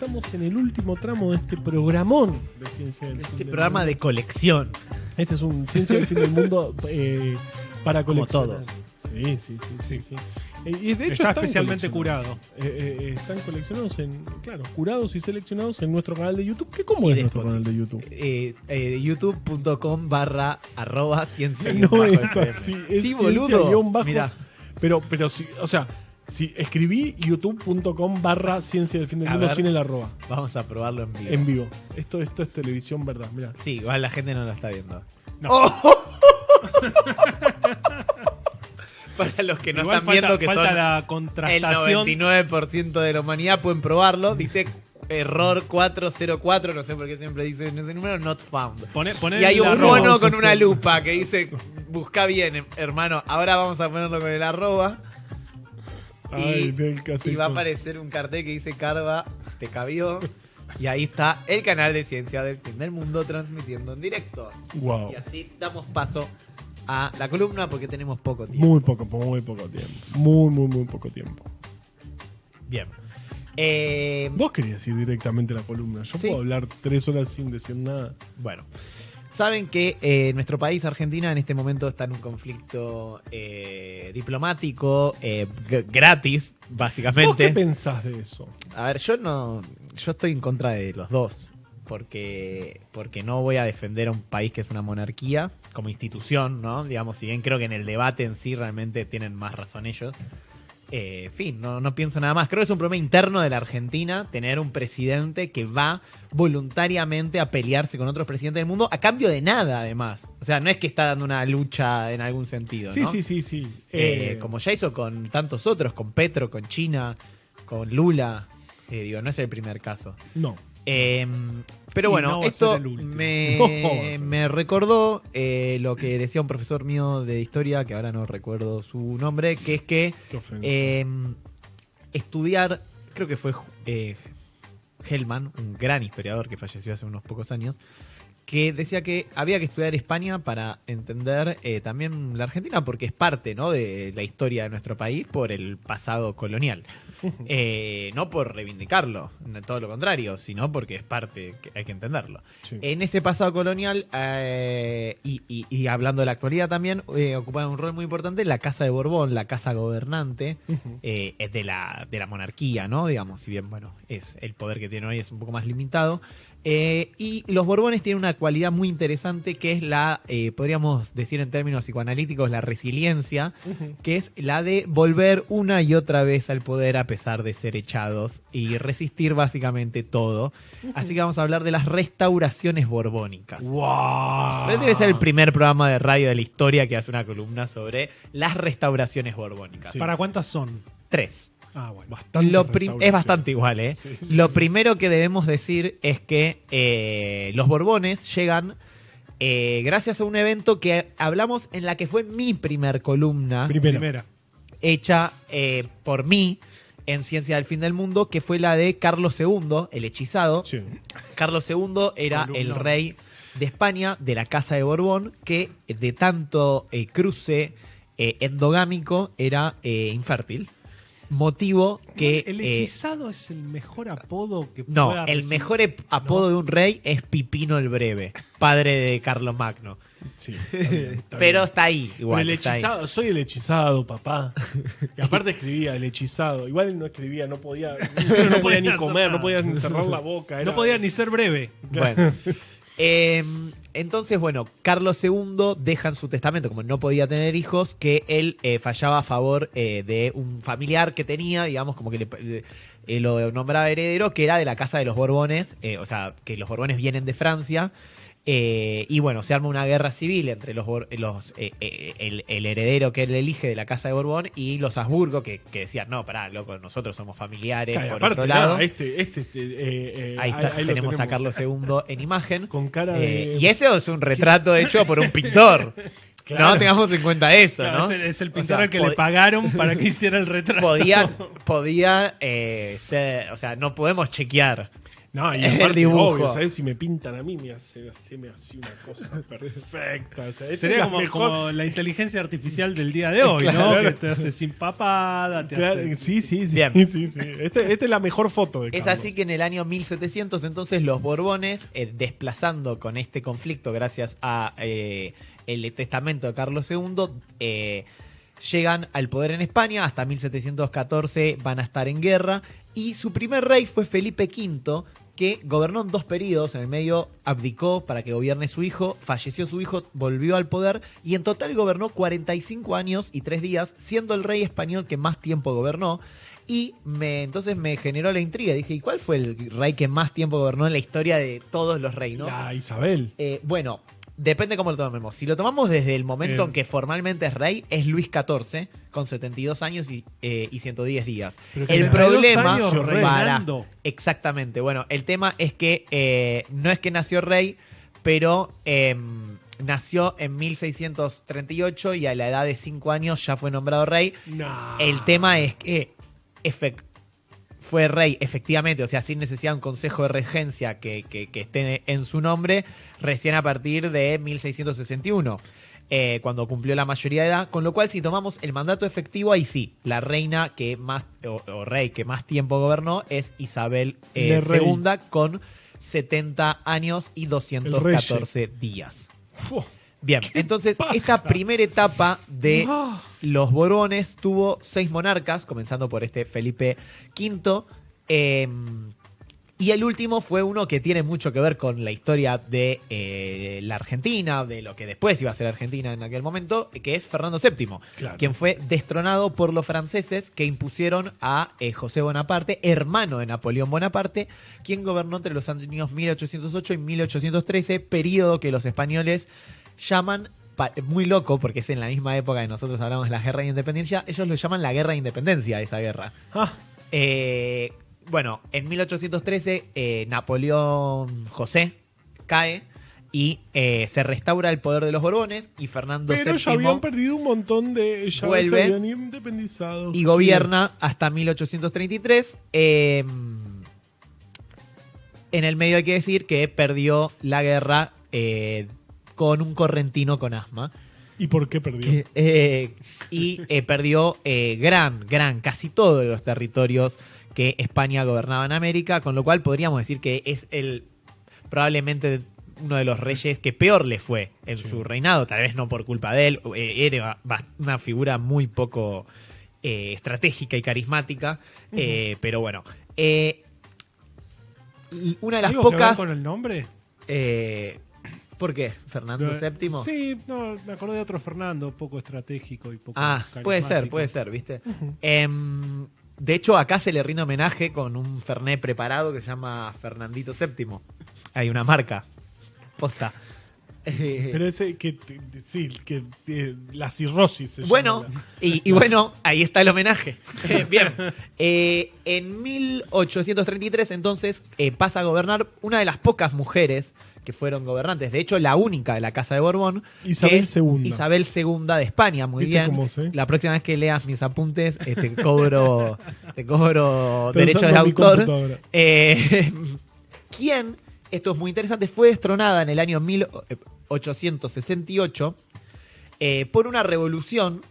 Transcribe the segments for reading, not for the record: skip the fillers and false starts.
Estamos en el último tramo de este programón de Ciencia del Fin Este del programa Mundo. de colección. Este es un Ciencia del Fin del Mundo para Como coleccionar. todos. Sí. Y de hecho Está están especialmente coleccionados. curado. Están coleccionados curados y seleccionados en nuestro canal de YouTube. ¿Cómo Y es de nuestro Spotify. canal de YouTube? youtube.com/ciencia No es así. Es Sí, boludo. ciencia-bajo. Mirá. Pero sí, o sea, si escribí youtube.com/ciencia del fin del A mundo ver. sin el arroba. Vamos a probarlo en vivo. En vivo. Esto es televisión, ¿verdad? Mirá. Sí, igual la gente no lo está viendo. No. ¡Oh! Para los que no Igual están viendo, que falta son la el contrastación. 99% de la humanidad, pueden probarlo. Dice error 404, no sé por qué siempre dicen ese número, not found. Poné Y hay el un arroba. mono vamos a con una hacer- lupa que dice, busca bien, hermano. Ahora vamos a ponerlo con el arroba. Ay, del casito. Y va a aparecer un cartel que dice Carva, te cabió. Y ahí está el canal de Ciencia del Fin del Mundo transmitiendo en directo. Wow. Y así damos paso a la columna porque tenemos poco tiempo. Muy poco tiempo. Muy poco tiempo. Bien. Vos querías ir directamente a la columna. Yo Sí. puedo hablar 3 horas sin decir nada. Bueno, saben que nuestro país, Argentina, en este momento está en un conflicto diplomático gratis, ¿Vos qué básicamente. pensás de eso? A ver, yo estoy en contra de los dos. Porque no voy a defender a un país que es una monarquía como institución, ¿no? Digamos, si bien creo que en el debate en sí realmente tienen más razón ellos. En fin, no pienso nada más. Creo que es un problema interno de la Argentina tener un presidente que va voluntariamente a pelearse con otros presidentes del mundo a cambio de nada, además. O sea, no es que está dando una lucha en algún sentido, Sí, ¿no? sí. Como ya hizo con tantos otros, con Petro, con China, con Lula. No es el primer caso. No. Pero Y bueno, no va a esto ser el último. No va a ser. me recordó lo que decía un profesor mío de historia, que ahora no recuerdo su nombre, que es que Qué ofensa. estudiar, creo que fue Hellman, un gran historiador que falleció hace unos pocos años, que decía que había que estudiar España para entender también la Argentina, porque es parte, ¿no?, de la historia de nuestro país por el pasado colonial. No por reivindicarlo, todo lo contrario, sino porque es parte, que hay que entenderlo. Sí. En ese pasado colonial, y hablando de la actualidad también, ocupaba un rol muy importante la Casa de Borbón, la casa gobernante de la monarquía, ¿no? Digamos, si bien, bueno, es el poder que tiene hoy es un poco más limitado. Y los Borbones tienen una cualidad muy interesante que es la, podríamos decir en términos psicoanalíticos, la resiliencia, que es la de volver una y otra vez al poder a pesar de ser echados y resistir básicamente todo. Así que vamos a hablar de las restauraciones borbónicas. ¡Wow! Este debe ser el primer programa de radio de la historia que hace una columna sobre las restauraciones borbónicas. Sí. ¿Para cuántas son? 3. Ah, bueno. Bastante Es bastante igual, ¿eh? Sí, sí, Lo sí. primero que debemos decir es que los Borbones llegan gracias a un evento que hablamos en la que fue mi primer columna Primera. hecha por mí en Ciencia del Fin del Mundo, que fue la de Carlos II, el hechizado. Sí. Carlos II era Columnón. el rey de España, de la Casa de Borbón, que de tanto cruce endogámico era infértil. Motivo que... El hechizado es el mejor apodo que no, pueda el recibir. mejor apodo de un rey es Pipino el Breve, padre de Carlos Magno. Sí, está bien. Pero está ahí, Pero igual. el está ahí. hechizado, soy el hechizado, papá. Y aparte escribía el hechizado. Igual no escribía, no podía ni hacer comer, nada. no podía ni cerrar la boca. No podía ni ser breve. Bueno. Entonces, bueno, Carlos II deja en su testamento, como no podía tener hijos, que él fallaba a favor de un familiar que tenía, digamos, como que lo nombraba heredero, que era de la casa de los Borbones, o sea, que los Borbones vienen de Francia. Y bueno, se arma una guerra civil entre el heredero que él elige de la casa de Borbón y los Habsburgo, que decían, no, pará, loco, nosotros somos familiares, Claro, por aparte, otro lado. ahí está, Tenemos a Carlos II en imagen. Con cara de... Y ese es un retrato hecho por un pintor. Claro. No tengamos en cuenta eso, Claro, ¿no? es el O pintor sea, al que le pagaron para que hiciera el retrato. podía ser, o sea, no podemos chequear. No, y El aparte, dibujo. obvio, ¿sabes? Si me pintan a mí, me hace una cosa perfecta. O sea, esa Sería es la como, mejor. como la inteligencia artificial del día de hoy, Claro. ¿no? Que te hace sin papada, te Claro, hace... sí, sí, sí. Bien. sí, sí. Esta es la mejor foto de Es Carlos. así que en el año 1700 entonces los Borbones, desplazando con este conflicto gracias a el testamento de Carlos II, llegan al poder en España. Hasta 1714 van a estar en guerra y su primer rey fue Felipe V, que gobernó en 2 periodos. En el medio abdicó para que gobierne su hijo, falleció su hijo, volvió al poder y en total gobernó 45 años y 3 días, siendo el rey español que más tiempo gobernó. Y entonces me generó la intriga. Dije, ¿y cuál fue el rey que más tiempo gobernó en la historia de todos los reinos? La Isabel. Bueno, depende cómo lo tomemos. Si lo tomamos desde el momento en que formalmente es rey, es Luis XIV, con 72 años y 110 días. Pero El 72 problema años para... reinando. Exactamente. Bueno, el tema es que no es que nació rey, pero nació en 1638 y a la edad de 5 años ya fue nombrado rey. No. El tema es que fue rey efectivamente, o sea, sin necesidad de un consejo de regencia que esté en su nombre, recién a partir de 1661, cuando cumplió la mayoría de edad. Con lo cual, si tomamos el mandato efectivo, ahí sí, la reina que más, o rey que más tiempo gobernó es Isabel De rey. II, con 70 años y 214 días. Fu. Bien, entonces paja. esta primera etapa de Ah. los Borbones tuvo 6 monarcas, comenzando por este Felipe V. Y el último fue uno que tiene mucho que ver con la historia de la Argentina, de lo que después iba a ser Argentina en aquel momento, que es Fernando VII, Claro. quien fue destronado por los franceses que impusieron a José Bonaparte, hermano de Napoleón Bonaparte, quien gobernó entre los años 1808 y 1813, periodo que los españoles llaman, muy loco porque es en la misma época que nosotros hablamos de la guerra de independencia, ellos lo llaman la guerra de independencia, esa guerra. Ah, Bueno, en 1813 Napoleón José cae y se restaura el poder de los Borbones y Fernando pero ya VII habían perdido un montón de. Ya vuelve se habían independizado. y gobierna hasta 1833. En el medio hay que decir que perdió la guerra con un correntino con asma. ¿Y por qué perdió? Y perdió casi todos los territorios que España gobernaba en América, con lo cual podríamos decir que es probablemente uno de los reyes que peor le fue en su reinado, tal vez no por culpa de él, era una figura muy poco estratégica y carismática, pero bueno. Una de las ¿Algo que ver pocas... con el nombre? ¿Por qué? ¿Fernando VII? Sí, no, me acordé de otro Fernando, poco estratégico y poco Puede carismático. ser, ¿viste? De hecho, acá se le rinde homenaje con un Fernet preparado que se llama Fernandito VII. Hay una marca. Posta. Pero ese que. Sí, que. La cirrosis. se Bueno, llama y bueno, ahí está el homenaje. Bien. En 1833, entonces, pasa a gobernar una de las pocas mujeres que fueron gobernantes. De hecho, la única de la Casa de Borbón. Isabel que es II. Isabel II de España, muy ¿Viste bien. cómo sé? La próxima vez que leas mis apuntes, te cobro Pensando derechos de en mi autor. computadora. ¿Quién? Esto es muy interesante. Fue destronada en el año 1868 por una revolución,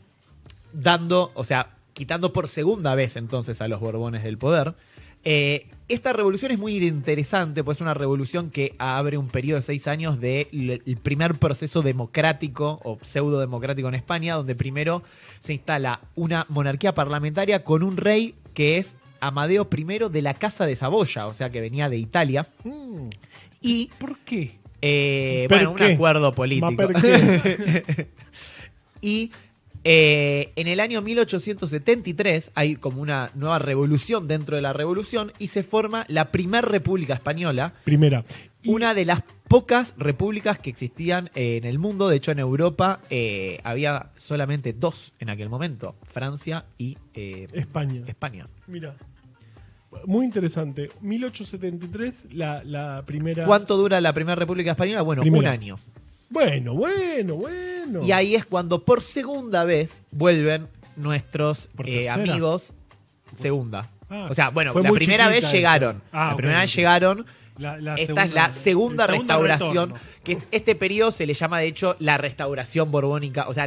quitando por segunda vez entonces a los Borbones del poder. Esta revolución es muy interesante, pues es una revolución que abre un periodo de 6 años del primer proceso democrático o pseudo democrático en España, donde primero se instala una monarquía parlamentaria con un rey que es Amadeo I de la Casa de Saboya, o sea que venía de Italia. Y ¿Por qué? bueno, un qué? acuerdo político. Ma perché? Y en el año 1873 hay como una nueva revolución dentro de la revolución y se forma la Primer República Española, Primera. una de las pocas repúblicas que existían en el mundo. De hecho, en Europa había solamente 2 en aquel momento, Francia y España. Mira. Muy interesante. 1873, la primera. ¿Cuánto dura la Primera República Española? Bueno, Primera. un año. Bueno. Y ahí es cuando por segunda vez vuelven nuestros ¿Por tercera? amigos. Segunda. Ah, O sea, bueno, fue la muy primera vez chiquita llegaron. Ah, la ok, primera vez ok. llegaron. la Esta es la segunda el segundo restauración. retorno. Que este periodo se le llama, de hecho, la restauración borbónica. O sea,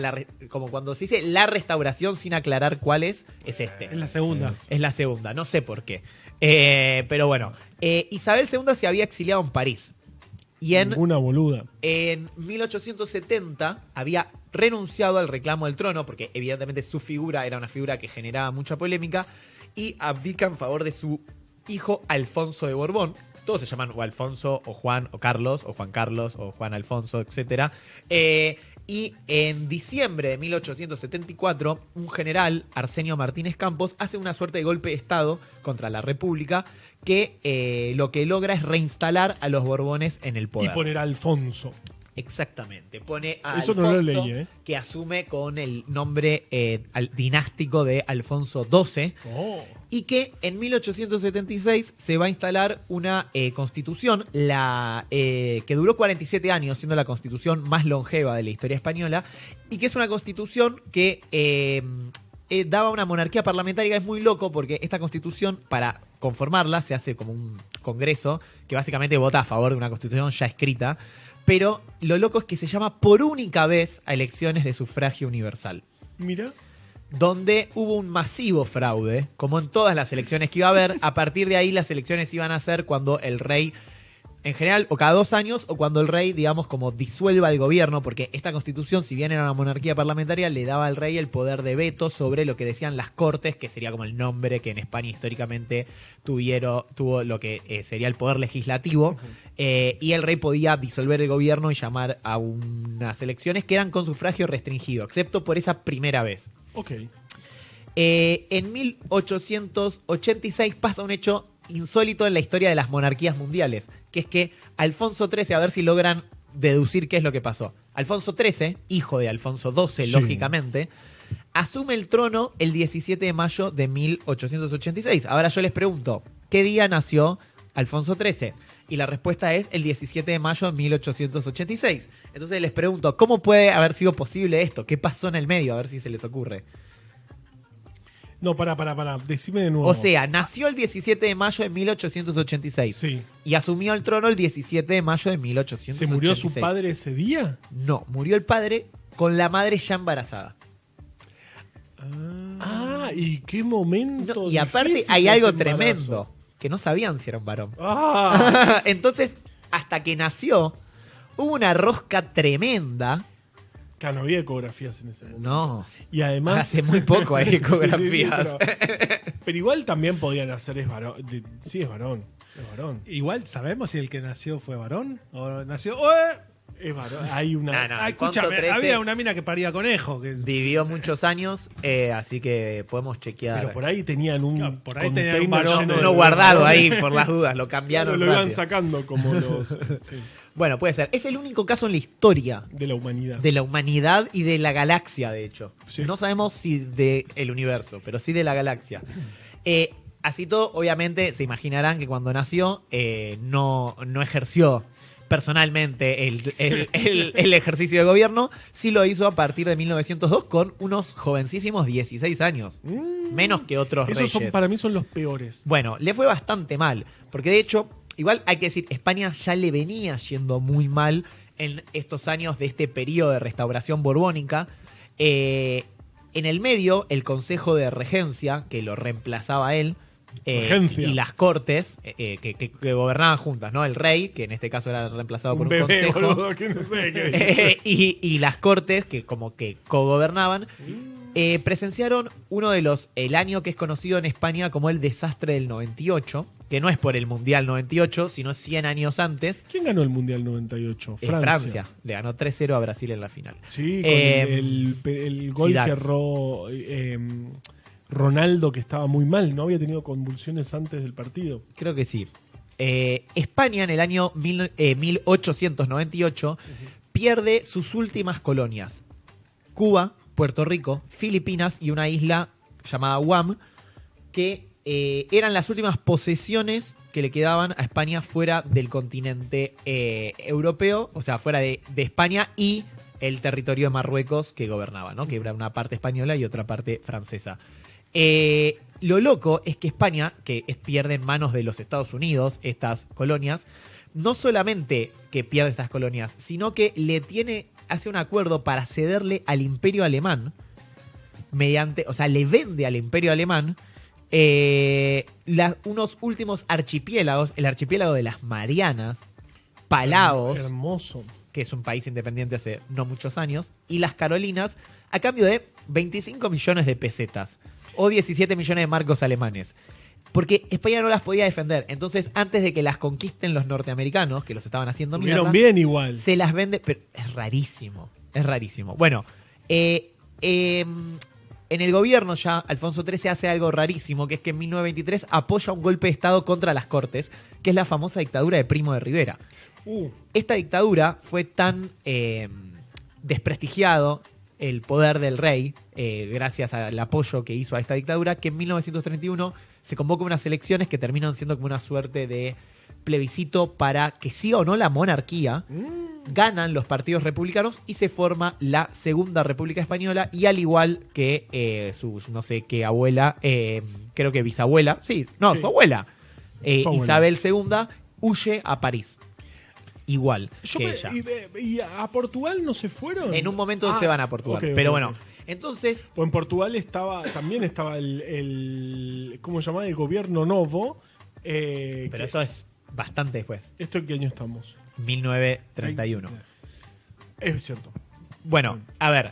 como cuando se dice la restauración sin aclarar cuál es este. Es la segunda. Es la segunda, no sé por qué. Pero bueno, Isabel II se había exiliado en París. Y Ninguna boluda. en 1870 había renunciado al reclamo del trono, porque evidentemente su figura era una figura que generaba mucha polémica, y abdica en favor de su hijo Alfonso de Borbón. Todos se llaman o Alfonso, o Juan, o Carlos, o Juan Carlos, o Juan Alfonso, etc. Y en diciembre de 1874, un general, Arsenio Martínez Campos, hace una suerte de golpe de Estado contra la República que lo que logra es reinstalar a los Borbones en el Y poder. poner a Alfonso. Exactamente. Pone a Eso Alfonso, no lo leí, ¿eh? que asume con el nombre dinástico de Alfonso XII, Oh. y que en 1876 se va a instalar una constitución, que duró 47 años, siendo la constitución más longeva de la historia española, y que es una constitución que daba una monarquía parlamentaria. Es muy loco porque esta constitución, para conformarla, se hace como un congreso que básicamente vota a favor de una constitución ya escrita, pero lo loco es que se llama por única vez a elecciones de sufragio universal, Mira. donde hubo un masivo fraude, como en todas las elecciones que iba a haber. A partir de ahí las elecciones iban a ser cuando el rey, en general, o cada 2 años, o cuando el rey, digamos, como disuelva el gobierno, porque esta constitución, si bien era una monarquía parlamentaria, le daba al rey el poder de veto sobre lo que decían las cortes, que sería como el nombre que en España históricamente tuvo lo que sería el poder legislativo, y el rey podía disolver el gobierno y llamar a unas elecciones que eran con sufragio restringido, excepto por esa primera vez. Ok. En 1886 pasa un hecho insólito en la historia de las monarquías mundiales, que es que Alfonso XIII, a ver si logran deducir qué es lo que pasó. Alfonso XIII, hijo de Alfonso XII, Sí. lógicamente, asume el trono el 17 de mayo de 1886. Ahora yo les pregunto, ¿qué día nació Alfonso XIII? Y la respuesta es el 17 de mayo de 1886. Entonces les pregunto, ¿cómo puede haber sido posible esto? ¿Qué pasó en el medio? A ver si se les ocurre. No, pará. Decime de nuevo. O sea, nació el 17 de mayo de 1886 Sí. y asumió el trono el 17 de mayo de 1886. ¿Se murió su padre ese día? No, murió el padre con la madre ya embarazada. Ah, ¿y qué momento? No, y aparte difícil hay ese algo embarazo. tremendo, que no sabían si era un varón. Ah, Entonces, hasta que nació, hubo una rosca tremenda. claro, no había ecografías en ese momento. No, Y además. hace muy poco hay Sí, sí, ecografías. pero igual también podían hacer es varón. Sí, es varón. Es varón. Igual sabemos si el que nació fue varón o nació. Es varón. Hay una. No, Ah, Alfonso escúchame, XIII había una mina que paría conejo. Que, Vivió muchos años, así que podemos chequear. Pero por ahí tenían un. Claro, por ahí tenían un container varón, lleno de Uno guardado varones. ahí por las dudas, lo cambiaron Lo iban rápido. sacando como los. Sí, Bueno, puede ser. Es el único caso en la historia de la humanidad. de la humanidad y de la galaxia, de hecho. Sí. No sabemos si del universo, pero sí de la galaxia. Así todo, obviamente, se imaginarán que cuando nació no ejerció personalmente el ejercicio de gobierno. Sí lo hizo a partir de 1902 con unos jovencísimos 16 años. Menos que otros Esos son, reyes. para mí son los peores. Bueno, le fue bastante mal, porque de hecho, igual hay que decir, España ya le venía yendo muy mal en estos años de este periodo de restauración borbónica. En el medio, el Consejo de Regencia, que lo reemplazaba a él, Regencia. y las cortes, que gobernaban juntas, ¿no? El rey, que en este caso era reemplazado por un bebé, consejo. boludo, que no sé qué dice. Y las cortes, que como que cogobernaban, presenciaron el año que es conocido en España como el desastre del 98, que no es por el Mundial 98, sino 100 años antes. ¿Quién ganó el Mundial 98? Francia. Le ganó 3-0 a Brasil en la final. Sí, con el gol Zidane. que erró Ronaldo, que estaba muy mal, ¿no? Había tenido convulsiones antes del partido. Creo que sí. España en el año 1898 pierde sus últimas colonias. Cuba, Puerto Rico, Filipinas y una isla llamada Guam, que eran las últimas posesiones que le quedaban a España fuera del continente europeo, o sea, fuera de España y el territorio de Marruecos que gobernaba, ¿no? Que era una parte española y otra parte francesa. Lo loco es que España, que pierde en manos de los Estados Unidos estas colonias, no solamente que pierde estas colonias, sino que hace un acuerdo para cederle al Imperio Alemán, le vende al Imperio Alemán unos últimos archipiélagos, el archipiélago de las Marianas, Palaos, Hermoso. que es un país independiente hace no muchos años, y las Carolinas, a cambio de 25 millones de pesetas o 17 millones de marcos alemanes. Porque España no las podía defender. Entonces, antes de que las conquisten los norteamericanos, que los estaban haciendo mierda, Vieron bien igual. se las vende. Pero es rarísimo. Es rarísimo. Bueno, en el gobierno ya, Alfonso XIII hace algo rarísimo, que es que en 1923 apoya un golpe de Estado contra las Cortes, que es la famosa dictadura de Primo de Rivera. Esta dictadura fue tan desprestigiado el poder del rey, gracias al apoyo que hizo a esta dictadura, que en 1931 se convocan unas elecciones que terminan siendo como una suerte de plebiscito para que sí o no la monarquía. Ganan los partidos republicanos y se forma la Segunda República Española, y al igual que su no sé qué abuela, creo que bisabuela, su abuela, Isabel II, huye a París. Igual que ella. ¿Y a Portugal no se fueron? En un momento se van a Portugal. Pero bueno, entonces... Pues en Portugal también estaba ¿cómo se llama? El gobierno novo. Pero eso es bastante después. ¿Esto en qué año estamos? 1931. Es cierto. Bueno, a ver.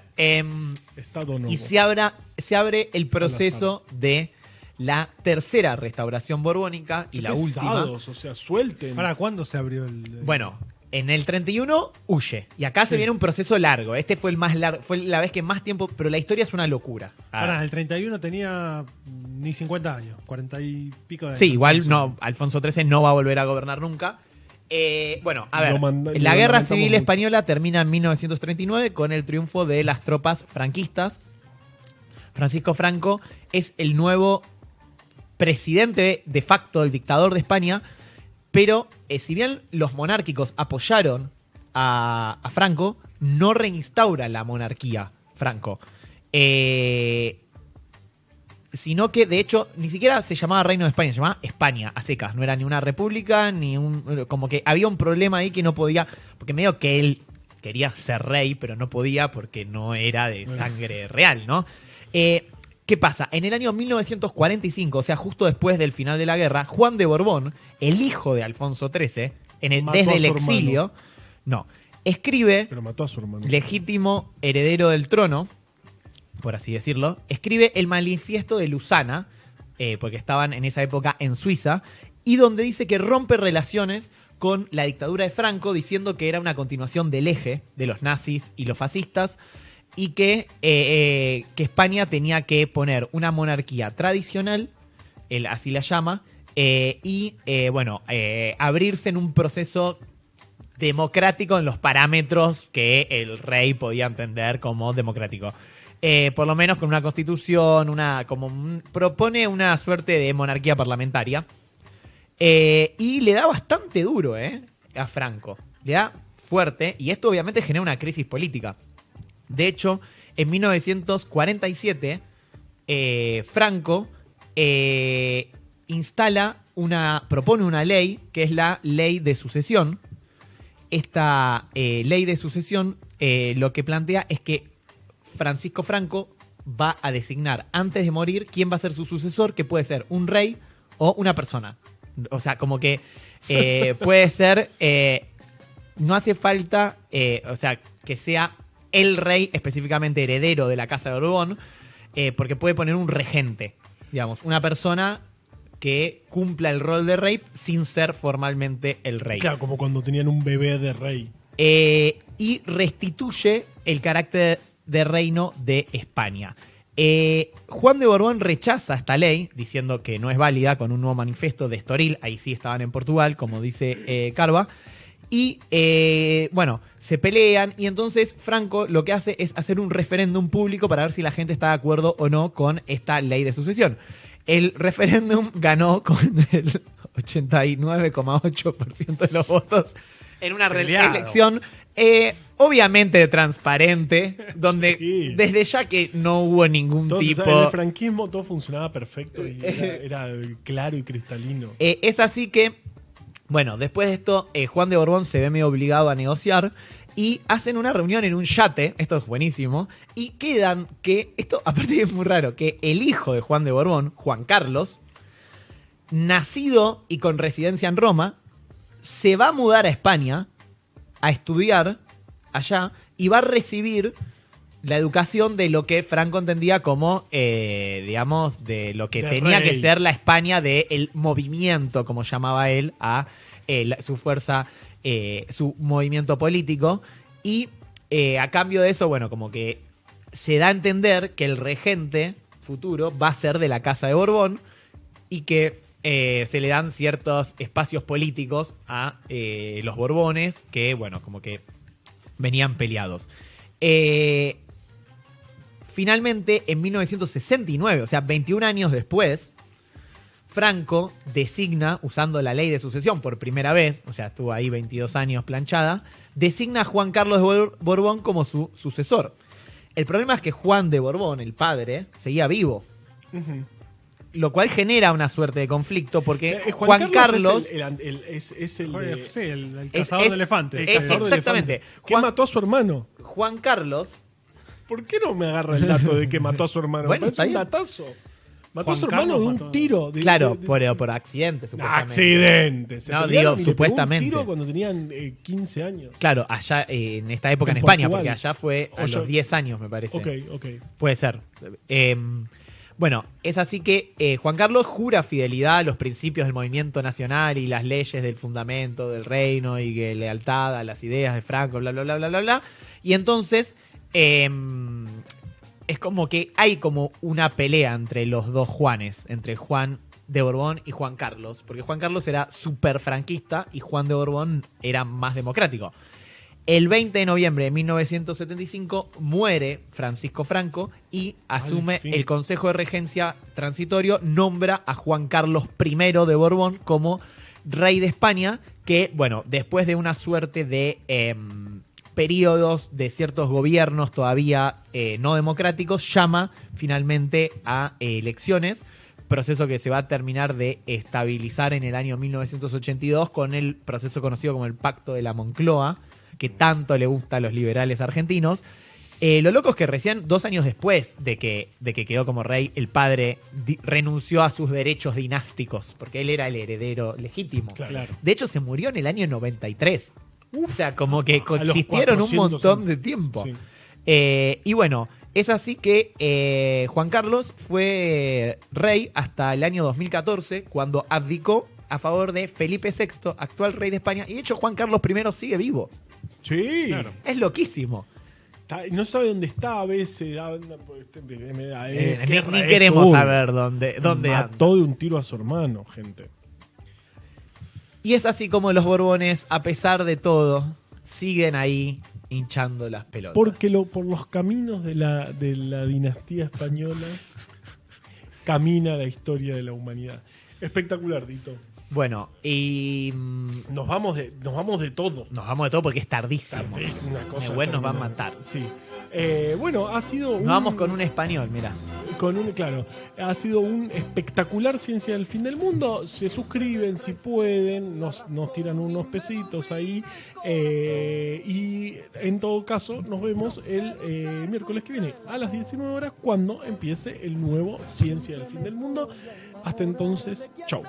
Estado novo. Y se abre el proceso de la tercera restauración borbónica y la última. O sea, suelten. ¿Para cuándo se abrió el...? Bueno, en el 31 huye. Y acá se viene un proceso largo. Este fue el más largo. Fue la vez que más tiempo... Pero la historia es una locura. Pará, el 31 tenía ni 50 años. 40 y pico de años. Sí, igual no. Alfonso XIII no va a volver a gobernar nunca. Bueno, a ver. La Guerra Civil Española termina en 1939 con el triunfo de las tropas franquistas. Francisco Franco es el nuevo presidente de facto, el dictador de España, pero si bien los monárquicos apoyaron a Franco, no reinstaura la monarquía Franco. Sino que, de hecho, ni siquiera se llamaba Reino de España, se llamaba España, a secas. No era ni una república, como que había un problema ahí que no podía, porque medio que él quería ser rey, pero no podía porque no era de sangre real, ¿no? ¿Qué pasa? En el año 1945, o sea, justo después del final de la guerra, Juan de Borbón, el hijo de Alfonso XIII, desde el exilio, escribe, pero mató a su hermano, legítimo heredero del trono, por así decirlo, escribe el Manifiesto de Lausana, porque estaban en esa época en Suiza, y donde dice que rompe relaciones con la dictadura de Franco, diciendo que era una continuación del eje de los nazis y los fascistas, y que España tenía que poner una monarquía tradicional, él así la llama, abrirse en un proceso democrático en los parámetros que el rey podía entender como democrático. Por lo menos con una constitución, propone una suerte de monarquía parlamentaria. Y le da bastante duro a Franco. Le da fuerte, y esto obviamente genera una crisis política. De hecho, en 1947, Franco propone una ley, que es la ley de sucesión. Esta ley de sucesión lo que plantea es que Francisco Franco va a designar antes de morir quién va a ser su sucesor, que puede ser un rey o una persona. O sea, como que puede ser, no hace falta, que sea el rey específicamente heredero de la Casa de Borbón, porque puede poner un regente, digamos, una persona que cumpla el rol de rey sin ser formalmente el rey. Claro, como cuando tenían un bebé de rey. Y restituye el carácter de reino de España. Juan de Borbón rechaza esta ley, diciendo que no es válida, con un nuevo manifiesto de Estoril, ahí sí estaban en Portugal, como dice Carva, y se pelean, y entonces Franco lo que hace es hacer un referéndum público para ver si la gente está de acuerdo o no con esta ley de sucesión. El referéndum ganó con el 89,8% de los votos en una elección Obviamente transparente, donde Sí. desde ya que no hubo ningún Entonces, tipo... en el franquismo todo funcionaba perfecto y era claro y cristalino. Es así que, bueno, después de esto, Juan de Borbón se ve medio obligado a negociar y hacen una reunión en un yate, esto es buenísimo, y quedan que, esto aparte es muy raro, que el hijo de Juan de Borbón, Juan Carlos, nacido y con residencia en Roma, se va a mudar a España a estudiar allá y va a recibir la educación de lo que Franco entendía como, digamos, de lo que De tenía rey. que ser la España del movimiento, como llamaba él, a su fuerza, su movimiento político. Y a cambio de eso, bueno, como que se da a entender que el regente futuro va a ser de la Casa de Borbón y que se le dan ciertos espacios políticos a los Borbones que, bueno, como que venían peleados. Finalmente, en 1969, o sea, 21 años después, Franco designa, usando la ley de sucesión por primera vez, o sea, estuvo ahí 22 años planchada, designa a Juan Carlos de Borbón como su sucesor. El problema es que Juan de Borbón, el padre, seguía vivo, Ujú. lo cual genera una suerte de conflicto porque Juan Juan Carlos... es el Oye, de- sí, el cazador es- de elefantes. el cazador de exactamente. elefantes. Que Juan- mató a su hermano. Juan Carlos... ¿Por qué no me agarra el dato de que mató a su hermano? Bueno, Me está parece un bien. datazo. Mató a Juan su hermano Carlos de un mató- tiro. Claro, por accidente, supuestamente. Accidente. Se No, pelearon digo, y le pegó supuestamente. un tiro cuando tenían 15 años. Claro, allá en esta época en, En España, Portugal. porque allá fue a O yo- los 10 años, me parece. Ok. Puede ser. Bueno, es así que Juan Carlos jura fidelidad a los principios del movimiento nacional y las leyes del fundamento del reino y que lealtad a las ideas de Franco, bla, bla, bla, bla, bla, bla. Y entonces es como que hay como una pelea entre los dos Juanes, entre Juan de Borbón y Juan Carlos, porque Juan Carlos era súper franquista y Juan de Borbón era más democrático. El 20 de noviembre de 1975 muere Francisco Franco y asume fin. el Consejo de Regencia Transitorio, nombra a Juan Carlos I de Borbón como rey de España, que, bueno, después de una suerte de periodos de ciertos gobiernos todavía no democráticos, llama finalmente a elecciones, proceso que se va a terminar de estabilizar en el año 1982 con el proceso conocido como el Pacto de la Moncloa, que tanto le gusta a los liberales argentinos. Lo loco es que recién 2 años después de que quedó como rey, el padre renunció a sus derechos dinásticos, porque él era el heredero legítimo. Claro. De hecho, se murió en el año 93. O sea, como que A los coexistieron un 400 montón años. de tiempo. Sí. Y bueno, es así que Juan Carlos fue rey hasta el año 2014, cuando abdicó a favor de Felipe VI, actual rey de España. Y de hecho, Juan Carlos I sigue vivo. Sí. Claro. Es loquísimo. No sabe dónde está a veces. Ni queremos saber dónde anda. Mató de un tiro a su hermano, gente. Y es así como los Borbones, a pesar de todo, siguen ahí hinchando las pelotas. Porque por los caminos de la dinastía española camina la historia de la humanidad. Espectacular, Dito. Bueno, y Nos vamos de todo. nos vamos de todo porque es tardísimo. Es una cosa Nehuen nos va a tremenda. matar. Sí. Bueno, ha sido Nos vamos con un español, mira. Claro, ha sido un espectacular Ciencia del Fin del Mundo. Se suscriben si pueden, nos tiran unos pesitos ahí. Y en todo caso, nos vemos el miércoles que viene a las 19 horas cuando empiece el nuevo Ciencia del Fin del Mundo. Hasta entonces, chau.